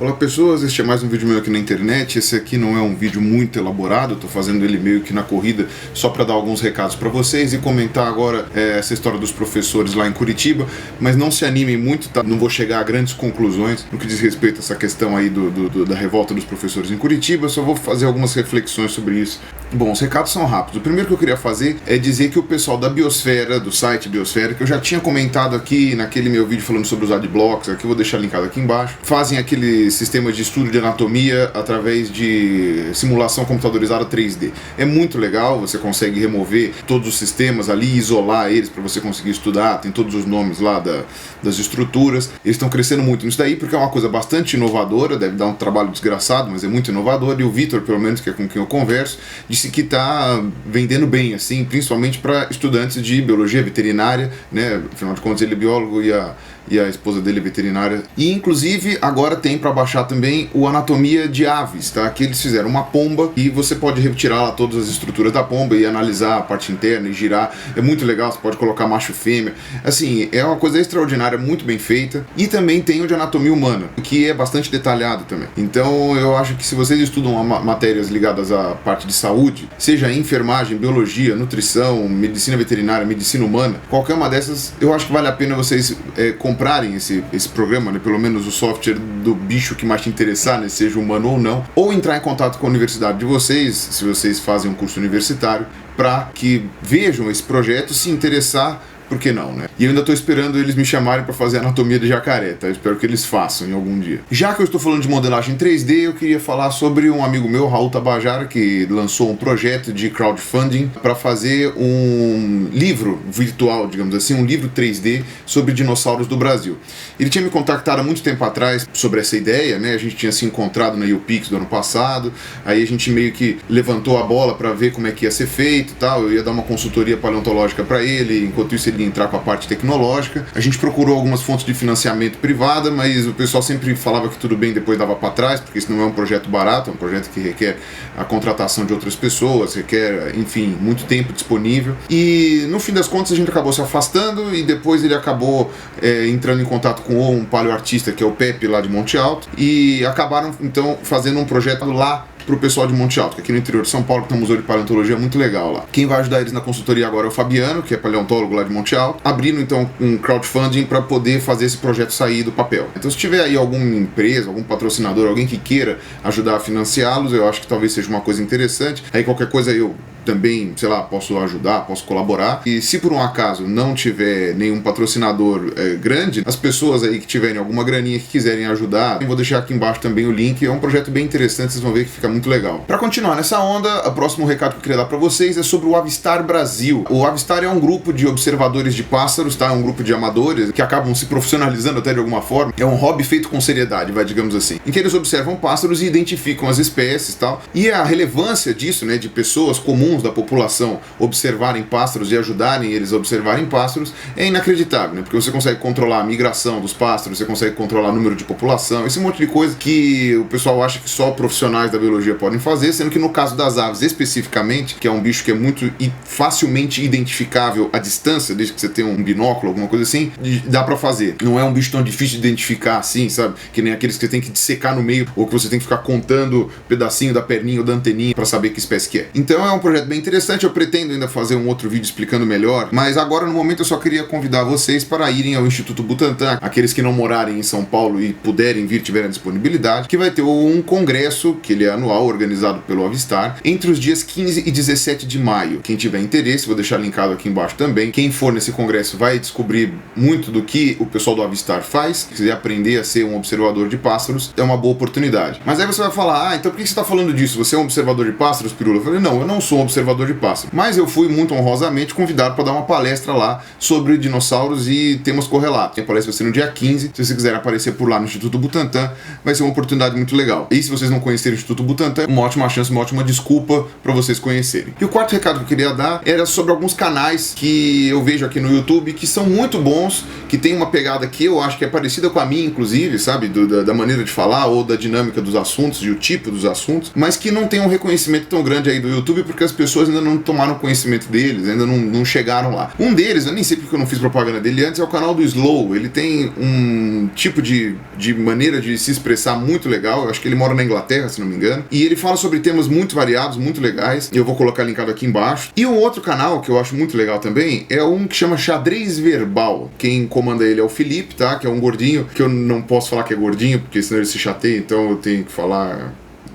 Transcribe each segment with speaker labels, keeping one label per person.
Speaker 1: Olá pessoas, este é mais um vídeo meu aqui na internet. Esse aqui não é um vídeo muito elaborado, estou fazendo ele meio que na corrida só para dar alguns recados para vocês e comentar agora essa história dos professores lá em Curitiba, mas não se animem muito, tá? Não vou chegar a grandes conclusões no que diz respeito a essa questão aí da revolta dos professores em Curitiba, só vou fazer algumas reflexões sobre isso. Bom, os recados são rápidos. O primeiro que eu queria fazer é dizer que o pessoal da Biosfera, do site Biosfera, que eu já tinha comentado aqui naquele meu vídeo falando sobre os adblocks, aqui eu vou deixar linkado aqui embaixo, fazem aquele sistema de estudo de anatomia através de simulação computadorizada 3D. É muito legal, você consegue remover todos os sistemas ali, isolar eles para você conseguir estudar, tem todos os nomes lá das estruturas. Eles estão crescendo muito nisso daí porque é uma coisa bastante inovadora, deve dar um trabalho desgraçado, mas é muito inovador, e o Vitor, pelo menos, que é com quem eu converso, disse que está vendendo bem, assim, principalmente para estudantes de biologia veterinária, né? Afinal de contas ele é biólogo e a esposa dele é veterinária. E inclusive agora tem para baixar também o Anatomia de Aves, tá? Que eles fizeram uma pomba e você pode retirar lá todas as estruturas da pomba e analisar a parte interna e girar. É muito legal, você pode colocar macho e fêmea. Assim, é uma coisa extraordinária, muito bem feita. E também tem o de anatomia humana, que é bastante detalhado também. Então eu acho que se vocês estudam matérias ligadas à parte de saúde, seja enfermagem, biologia, nutrição, medicina veterinária, medicina humana, qualquer uma dessas, eu acho que vale a pena vocês comprarem esse programa, né? Pelo menos o software do bicho que mais te interessar, né? Seja humano ou não, ou entrar em contato com a universidade de vocês, se vocês fazem um curso universitário, para que vejam esse projeto, se interessar. Por que não, né? E eu ainda estou esperando eles me chamarem para fazer anatomia de jacaré, tá? Eu espero que eles façam em algum dia. Já que eu estou falando de modelagem 3D, eu queria falar sobre um amigo meu, Raul Tabajara, que lançou um projeto de crowdfunding para fazer um livro virtual, digamos assim, um livro 3D sobre dinossauros do Brasil. Ele tinha me contactado há muito tempo atrás sobre essa ideia, né? A gente tinha se encontrado na UPix do ano passado, aí a gente meio que levantou a bola para ver como é que ia ser feito e tal. Eu ia dar uma consultoria paleontológica para ele, enquanto isso ele entrar com a parte tecnológica. A gente procurou algumas fontes de financiamento privada, mas o pessoal sempre falava que tudo bem, depois dava para trás, porque isso não é um projeto barato, é um projeto que requer a contratação de outras pessoas, requer, enfim, muito tempo disponível. E no fim das contas a gente acabou se afastando e depois ele acabou entrando em contato com um paleoartista que é o Pepe lá de Monte Alto, e acabaram então fazendo um projeto lá pro pessoal de Monte Alto, que aqui no interior de São Paulo tem um museu de paleontologia muito legal lá. Quem vai ajudar eles na consultoria agora é o Fabiano, que é paleontólogo lá de Monte Alto, abrindo então um crowdfunding para poder fazer esse projeto sair do papel. Então se tiver aí alguma empresa, algum patrocinador, alguém que queira ajudar a financiá-los, eu acho que talvez seja uma coisa interessante. Aí qualquer coisa eu também, sei lá, posso ajudar, posso colaborar. E se por um acaso não tiver nenhum patrocinador grande, as pessoas aí que tiverem alguma graninha que quiserem ajudar, eu vou deixar aqui embaixo também o link. É um projeto bem interessante, vocês vão ver que fica muito legal. Para continuar nessa onda, o próximo recado que eu queria dar para vocês é sobre o Avistar Brasil. O Avistar é um grupo de observadores de pássaros, tá? É um grupo de amadores que acabam se profissionalizando até de alguma forma. É um hobby feito com seriedade, digamos assim, em que eles observam pássaros e identificam as espécies e tal. E a relevância disso, né, de pessoas comuns da população observarem pássaros e ajudarem eles a observarem pássaros é inacreditável, né? Porque você consegue controlar a migração dos pássaros, você consegue controlar o número de população, esse monte de coisa que o pessoal acha que só profissionais da biologia podem fazer, sendo que no caso das aves especificamente, que é um bicho que é muito facilmente identificável à distância, desde que você tenha um binóculo, alguma coisa assim, dá pra fazer. Não é um bicho tão difícil de identificar assim, sabe? Que nem aqueles que você tem que dissecar no meio, ou que você tem que ficar contando pedacinho da perninha ou da anteninha pra saber que espécie que é. Então é um projeto bem interessante, eu pretendo ainda fazer um outro vídeo explicando melhor, mas agora no momento eu só queria convidar vocês para irem ao Instituto Butantan, aqueles que não morarem em São Paulo e puderem vir, tiverem disponibilidade, que vai ter um congresso, que ele é anual, organizado pelo Avistar, entre os dias 15 e 17 de maio. Quem tiver interesse, vou deixar linkado aqui embaixo também. Quem for nesse congresso vai descobrir muito do que o pessoal do Avistar faz. Se quiser aprender a ser um observador de pássaros, é uma boa oportunidade. Mas aí você vai falar, então por que você está falando disso? Você é um observador de pássaros, Pirula? Eu falei, não, eu não sou um observador de pássaros, mas eu fui muito honrosamente convidado para dar uma palestra lá sobre dinossauros e temas correlatos. A palestra vai ser no dia 15, se você quiser aparecer por lá no Instituto Butantan, vai ser uma oportunidade muito legal. E se vocês não conhecerem o Instituto Butantan, é uma ótima chance, uma ótima desculpa para vocês conhecerem. E o quarto recado que eu queria dar era sobre alguns canais que eu vejo aqui no YouTube que são muito bons, que tem uma pegada que eu acho que é parecida com a minha, inclusive, sabe? Da maneira de falar ou da dinâmica dos assuntos e o tipo dos assuntos, mas que não tem um reconhecimento tão grande aí do YouTube porque as pessoas pessoas ainda não tomaram conhecimento deles, ainda não chegaram lá. Um deles, eu nem sei porque eu não fiz propaganda dele antes, é o canal do Slow. Ele tem um tipo de maneira de se expressar muito legal. Eu acho que ele mora na Inglaterra, se não me engano. E ele fala sobre temas muito variados, muito legais. Eu vou colocar linkado aqui embaixo. E um outro canal que eu acho muito legal também é um que chama Xadrez Verbal. Quem comanda ele é o Felipe, tá? Que é um gordinho, que eu não posso falar que é gordinho, porque senão ele se chateia, então eu tenho que falar...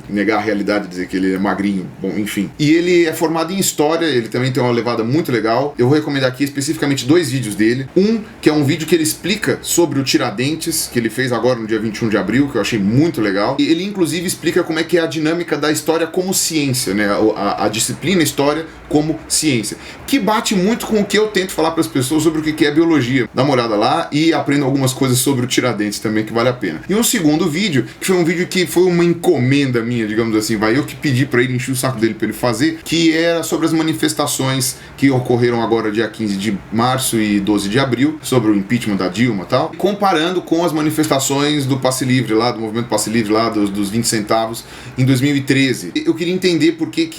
Speaker 1: negar a realidade, dizer que ele é magrinho, bom, enfim. E ele é formado em História, ele também tem uma levada muito legal. Eu vou recomendar aqui especificamente 2 vídeos dele. Um, que é um vídeo que ele explica sobre o Tiradentes, que ele fez agora no dia 21 de abril, que eu achei muito legal. E ele, inclusive, explica como é que é a dinâmica da história como ciência, né? A disciplina História como ciência. Que bate muito com o que eu tento falar para as pessoas sobre o que é biologia. Dá uma olhada lá e aprenda algumas coisas sobre o Tiradentes também, que vale a pena. E um segundo vídeo, que foi um vídeo que foi uma encomenda minha, digamos assim, eu que pedi para ele, encher o saco dele para ele fazer, que era sobre as manifestações que ocorreram agora dia 15 de março e 12 de abril, sobre o impeachment da Dilma e tal, comparando com as manifestações do Passe Livre lá, do movimento Passe Livre lá, dos 20 centavos, em 2013. Eu queria entender por que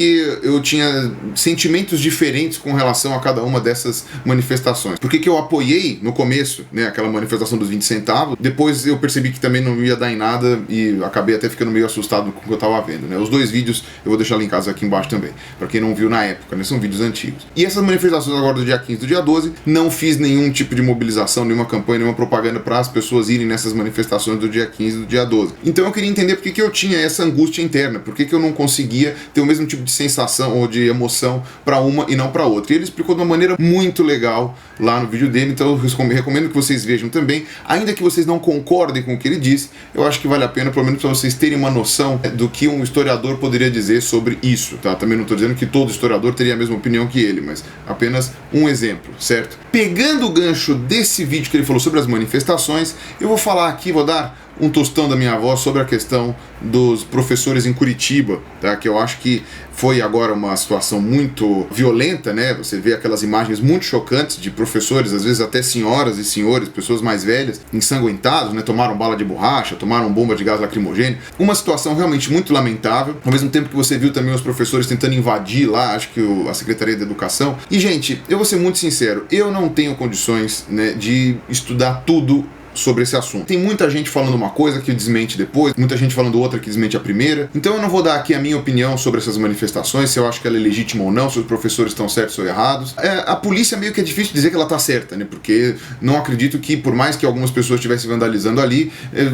Speaker 1: eu tinha sentimentos diferentes com relação a cada uma dessas manifestações. Por que eu apoiei no começo, né, aquela manifestação dos 20 centavos, depois eu percebi que também não ia dar em nada e acabei até ficando meio assustado com o que eu tava vendo, né? Os 2 vídeos eu vou deixar linkados aqui embaixo também, para quem não viu na época, né? São vídeos antigos. E essas manifestações agora do dia 15 e do dia 12, não fiz nenhum tipo de mobilização, nenhuma campanha, nenhuma propaganda para as pessoas irem nessas manifestações do dia 15 e do dia 12. Então eu queria entender por que eu tinha essa angústia interna, por que eu não conseguia ter o mesmo tipo de sensação ou de emoção para uma e não para outra. E ele explicou de uma maneira muito legal lá no vídeo dele, então eu recomendo que vocês vejam também, ainda que vocês não concordem com o que ele disse, eu acho que vale a pena, pelo menos para vocês terem uma noção do que um historiador poderia dizer sobre isso, tá? Também não estou dizendo que todo historiador teria a mesma opinião que ele, mas apenas um exemplo, certo? Pegando o gancho desse vídeo que ele falou sobre as manifestações, eu vou falar aqui, vou dar um tostão da minha voz sobre a questão dos professores em Curitiba, tá? Que eu acho que foi agora uma situação muito violenta, né? Você vê aquelas imagens muito chocantes de professores, às vezes até senhoras e senhores, pessoas mais velhas, ensanguentados, né? Tomaram bala de borracha, tomaram bomba de gás lacrimogêneo. Uma situação realmente muito lamentável. Ao mesmo tempo que você viu também os professores tentando invadir lá, acho que a Secretaria de Educação. E, gente, eu vou ser muito sincero, eu não tenho condições, né, de estudar tudo sobre esse assunto. Tem muita gente falando uma coisa que desmente depois, muita gente falando outra que desmente a primeira. Então eu não vou dar aqui a minha opinião sobre essas manifestações, se eu acho que ela é legítima ou não, se os professores estão certos ou errados. A polícia meio que é difícil dizer que ela está certa, né? Porque não acredito que, por mais que algumas pessoas estivessem vandalizando ali,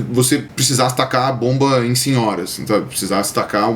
Speaker 1: você precisasse tacar a bomba em senhoras, então, precisasse tacar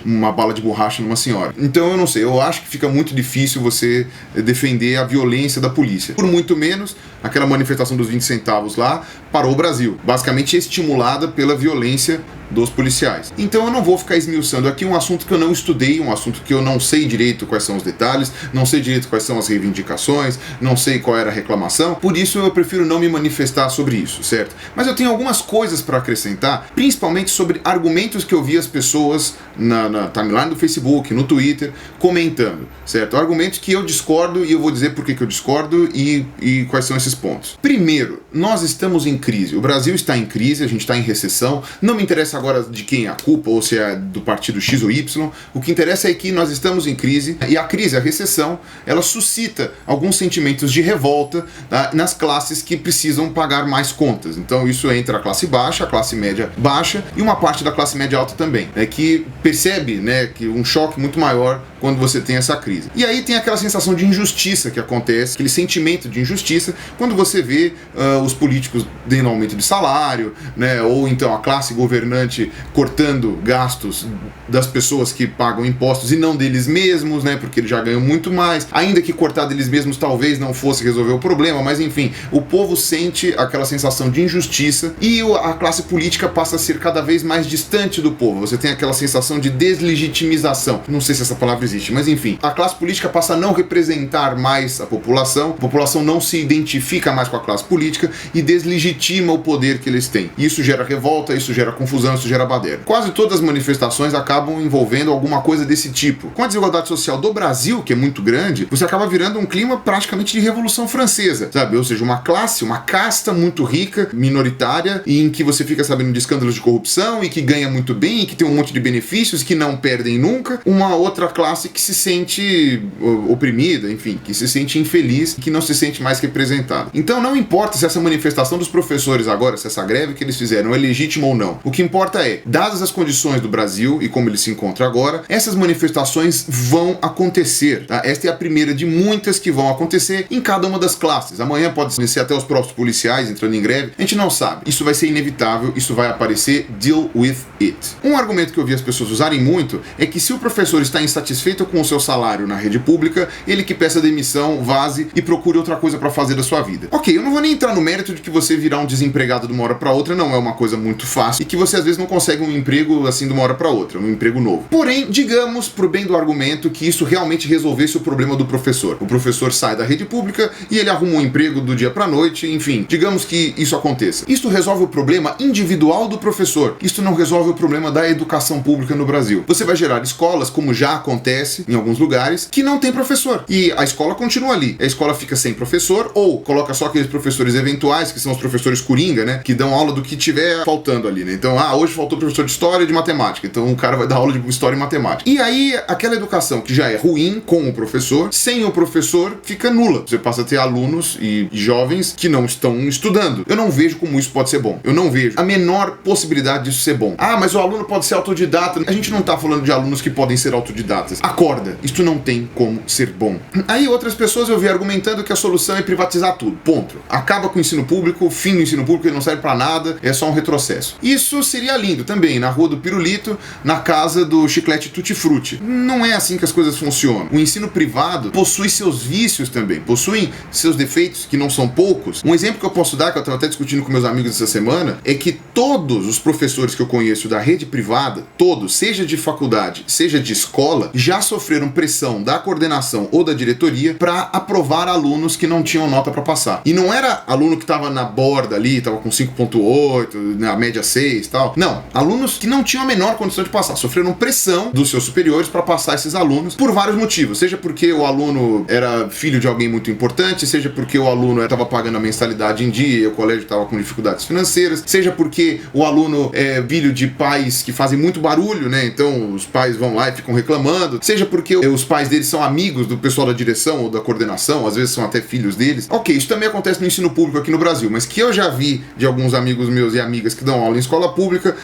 Speaker 1: uma bala de borracha numa senhora. Então eu não sei, eu acho que fica muito difícil você defender a violência da polícia. Por muito menos, aquela manifestação dos 20 centavos lá parou o Brasil, basicamente estimulada pela violência dos policiais. Então eu não vou ficar esmiuçando aqui um assunto que eu não estudei, um assunto que eu não sei direito quais são os detalhes, não sei direito quais são as reivindicações, não sei qual era a reclamação, por isso eu prefiro não me manifestar sobre isso, certo? Mas eu tenho algumas coisas para acrescentar, principalmente sobre argumentos que eu vi as pessoas na timeline do Facebook, no Twitter, comentando, certo? Argumentos que eu discordo e eu vou dizer por que eu discordo e quais são esses pontos. Primeiro, nós estamos em crise, o Brasil está em crise, a gente está em recessão, não me interessa agora de quem é a culpa, ou se é do partido X ou Y, o que interessa é que nós estamos em crise, e a crise, a recessão, ela suscita alguns sentimentos de revolta, tá, nas classes que precisam pagar mais contas. Então isso entra a classe baixa, a classe média baixa e uma parte da classe média alta também, que percebe, né, que um choque muito maior quando você tem essa crise. E aí tem aquela sensação de injustiça que acontece, aquele sentimento de injustiça, quando você vê os políticos dando aumento de salário, né, ou então a classe governante cortando gastos das pessoas que pagam impostos e não deles mesmos, né, porque eles já ganham muito mais, ainda que cortar deles mesmos talvez não fosse resolver o problema, mas enfim, o povo sente aquela sensação de injustiça e a classe política passa a ser cada vez mais distante do povo. Você tem aquela sensação de deslegitimização, não sei se essa palavra existe, mas enfim, a classe política passa a não representar mais a população não se identifica mais com a classe política e deslegitima o poder que eles têm. Isso gera revolta, isso gera confusão, confusão, isso gera baderna. Quase todas as manifestações acabam envolvendo alguma coisa desse tipo. Com a desigualdade social do Brasil, que é muito grande, você acaba virando um clima praticamente de Revolução Francesa, sabe? Ou seja, uma classe, uma casta muito rica, minoritária, e em que você fica sabendo de escândalos de corrupção e que ganha muito bem e que tem um monte de benefícios que não perdem nunca. Uma outra classe que se sente oprimida, enfim, que se sente infeliz, que não se sente mais representada. Então não importa se essa manifestação dos professores agora, se essa greve que eles fizeram é legítima ou não. O que importa é, dadas as condições do Brasil e como ele se encontra agora, essas manifestações vão acontecer, tá? Esta é a primeira de muitas que vão acontecer em cada uma das classes. Amanhã pode ser até os próprios policiais entrando em greve, a gente não sabe. Isso vai ser inevitável, isso vai aparecer, deal with it. Um argumento que eu vi as pessoas usarem muito é que se o professor está insatisfeito com o seu salário na rede pública, ele que peça demissão, vaze e procure outra coisa para fazer da sua vida. Ok, eu não vou nem entrar no mérito de que você virar um desempregado de uma hora para outra não é uma coisa muito fácil e que você às vezes não consegue um emprego assim de uma hora para outra, um emprego novo. Porém, digamos, pro bem do argumento, que isso realmente resolvesse o problema do professor. O professor sai da rede pública e ele arruma um emprego do dia pra noite, enfim, digamos que isso aconteça. Isso resolve o problema individual do professor. Isso não resolve o problema da educação pública no Brasil. Você vai gerar escolas, como já acontece em alguns lugares, que não tem professor. E a escola continua ali. A escola fica sem professor ou coloca só aqueles professores eventuais, que são os professores coringa, né? Que dão aula do que tiver faltando ali, né? Então, hoje faltou professor de história e de matemática. Então o cara vai dar aula de história e matemática. E aí, aquela educação que já é ruim com o professor, sem o professor, fica nula. Você passa a ter alunos e jovens que não estão estudando. Eu não vejo como isso pode ser bom. Eu não vejo a menor possibilidade disso ser bom. Mas o aluno pode ser autodidata. A gente não tá falando de alunos que podem ser autodidatas. Acorda. Isto não tem como ser bom. Aí outras pessoas eu vi argumentando que a solução é privatizar tudo. Ponto. Acaba com o ensino público, fim do ensino público, ele não serve pra nada, é só um retrocesso. Isso seria lindo também, na Rua do Pirulito, na casa do chiclete tutti-frutti. Não é assim que as coisas funcionam. O ensino privado possui seus vícios também, possui seus defeitos, que não são poucos. Um exemplo que eu posso dar, que eu estava até discutindo com meus amigos essa semana, é que todos os professores que eu conheço da rede privada, todos, seja de faculdade, seja de escola, já sofreram pressão da coordenação ou da diretoria para aprovar alunos que não tinham nota para passar. E não era aluno que estava na borda ali, estava com 5.8, na média 6 e tal. Não, alunos que não tinham a menor condição de passar, sofreram pressão dos seus superiores para passar esses alunos por vários motivos, seja porque o aluno era filho de alguém muito importante, seja porque o aluno estava pagando a mensalidade em dia e o colégio estava com dificuldades financeiras, seja porque o aluno é filho de pais que fazem muito barulho, né? Então os pais vão lá e ficam reclamando, seja porque os pais deles são amigos do pessoal da direção ou da coordenação, às vezes são até filhos deles. Ok, isso também acontece no ensino público aqui no Brasil, mas que eu já vi de alguns amigos meus e amigas que dão aula em escola pública,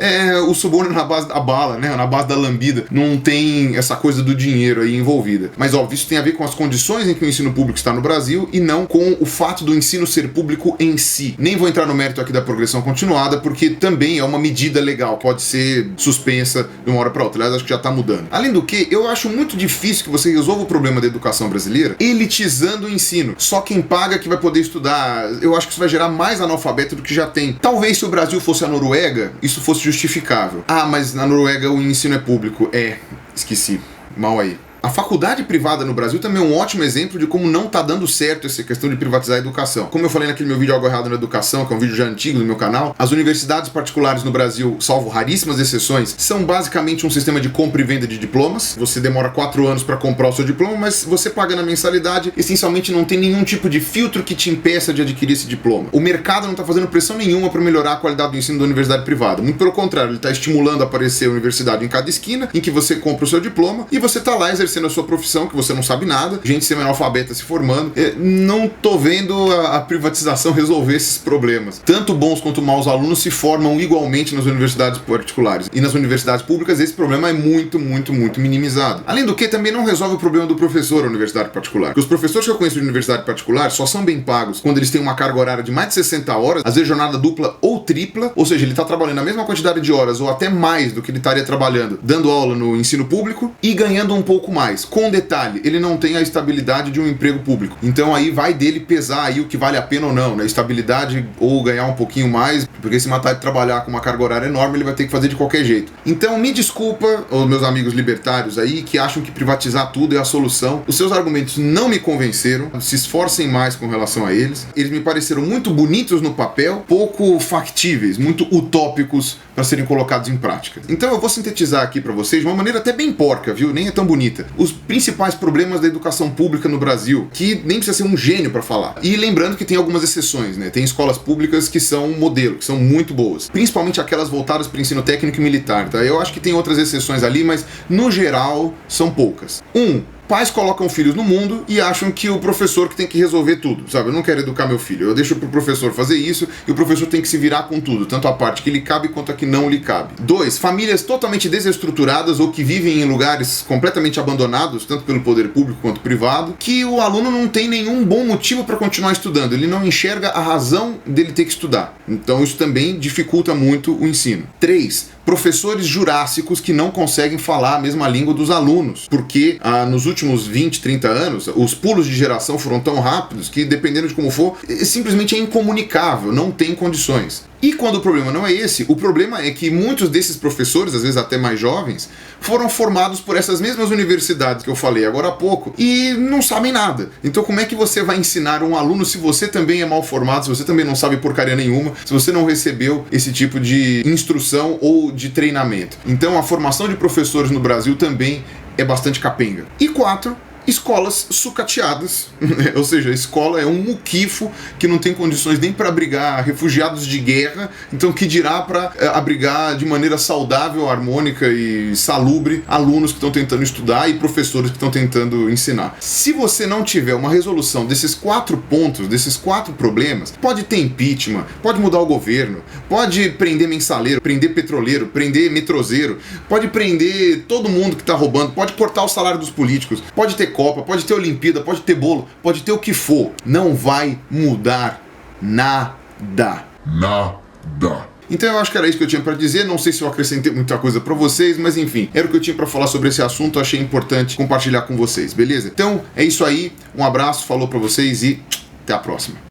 Speaker 1: o suborno na base da bala, né? Na base da lambida. Não tem essa coisa do dinheiro aí envolvida. Mas óbvio, isso tem a ver com as condições em que o ensino público está no Brasil e não com o fato do ensino ser público em si. Nem vou entrar no mérito aqui da progressão continuada, porque também é uma medida legal, pode ser suspensa de uma hora para outra. Aliás, acho que já está mudando. Além do que, eu acho muito difícil que você resolva o problema da educação brasileira elitizando o ensino. Só quem paga que vai poder estudar. Eu acho que isso vai gerar mais analfabeto do que já tem. Talvez se o Brasil fosse a Noruega, isso fosse justificável. Mas na Noruega o ensino é público. Esqueci. Mal aí. A faculdade privada no Brasil também é um ótimo exemplo de como não está dando certo essa questão de privatizar a educação. Como eu falei naquele meu vídeo Algo Errado na Educação, que é um vídeo já antigo do meu canal, as universidades particulares no Brasil, salvo raríssimas exceções, são basicamente um sistema de compra e venda de diplomas. Você demora 4 anos para comprar o seu diploma, mas você paga na mensalidade, essencialmente não tem nenhum tipo de filtro que te impeça de adquirir esse diploma. O mercado não está fazendo pressão nenhuma para melhorar a qualidade do ensino da universidade privada. Muito pelo contrário, ele está estimulando a aparecer a universidade em cada esquina, em que você compra o seu diploma e você está lá exercendo a sua profissão, que você não sabe nada, gente semi-analfabeta se formando. Não tô vendo a privatização resolver esses problemas. Tanto bons quanto maus alunos se formam igualmente nas universidades particulares. E nas universidades públicas esse problema é muito, muito, muito minimizado. Além do que, também não resolve o problema do professor da universidade particular. Porque os professores que eu conheço de universidade particular só são bem pagos quando eles têm uma carga horária de mais de 60 horas, às vezes jornada dupla ou tripla, ou seja, ele está trabalhando a mesma quantidade de horas ou até mais do que ele estaria trabalhando dando aula no ensino público e ganhando um pouco mais. mais, com detalhe, ele não tem a estabilidade de um emprego público. Então aí vai dele pesar aí o que vale a pena ou não, né? Estabilidade ou ganhar um pouquinho mais, porque se matar de trabalhar com uma carga horária enorme, ele vai ter que fazer de qualquer jeito. Então me desculpa, os meus amigos libertários aí, que acham que privatizar tudo é a solução. Os seus argumentos não me convenceram, se esforcem mais com relação a eles. Eles me pareceram muito bonitos no papel, pouco factíveis, muito utópicos para serem colocados em prática. Então eu vou sintetizar aqui para vocês de uma maneira até bem porca, viu? Nem é tão bonita. Os principais problemas da educação pública no Brasil, que nem precisa ser um gênio para falar. E lembrando que tem algumas exceções, né? Tem escolas públicas que são modelo, que são muito boas. Principalmente aquelas voltadas para o ensino técnico e militar, tá? Eu acho que tem outras exceções ali, mas no geral são poucas. Pais colocam filhos no mundo e acham que o professor que tem que resolver tudo, sabe? Eu não quero educar meu filho, eu deixo pro professor fazer isso e o professor tem que se virar com tudo, tanto a parte que lhe cabe quanto a que não lhe cabe. 2, famílias totalmente desestruturadas ou que vivem em lugares completamente abandonados, tanto pelo poder público quanto privado, que o aluno não tem nenhum bom motivo para continuar estudando, ele não enxerga a razão dele ter que estudar. Então isso também dificulta muito o ensino. 3, professores jurássicos que não conseguem falar a mesma língua dos alunos, porque nos últimos 20, 30 anos, os pulos de geração foram tão rápidos que, dependendo de como for, simplesmente é incomunicável, não tem condições. E quando o problema não é esse, o problema é que muitos desses professores, às vezes até mais jovens, foram formados por essas mesmas universidades que eu falei agora há pouco e não sabem nada. Então como é que você vai ensinar um aluno se você também é mal formado, se você também não sabe porcaria nenhuma, se você não recebeu esse tipo de instrução ou de treinamento? Então a formação de professores no Brasil também é bastante capenga. E 4, escolas sucateadas, ou seja, a escola é um muquifo que não tem condições nem para abrigar refugiados de guerra, então que dirá para abrigar de maneira saudável, harmônica e salubre alunos que estão tentando estudar e professores que estão tentando ensinar. Se você não tiver uma resolução desses 4 pontos, desses 4 problemas, pode ter impeachment, pode mudar o governo, pode prender mensaleiro, prender petroleiro, prender metrozeiro, pode prender todo mundo que está roubando, pode cortar o salário dos políticos, pode ter Copa, pode ter Olimpíada, pode ter bolo, pode ter o que for. Não vai mudar nada. Nada. Então eu acho que era isso que eu tinha para dizer, não sei se eu acrescentei muita coisa para vocês, mas enfim, era o que eu tinha para falar sobre esse assunto, achei importante compartilhar com vocês, beleza? Então é isso aí, um abraço, falou para vocês e até a próxima.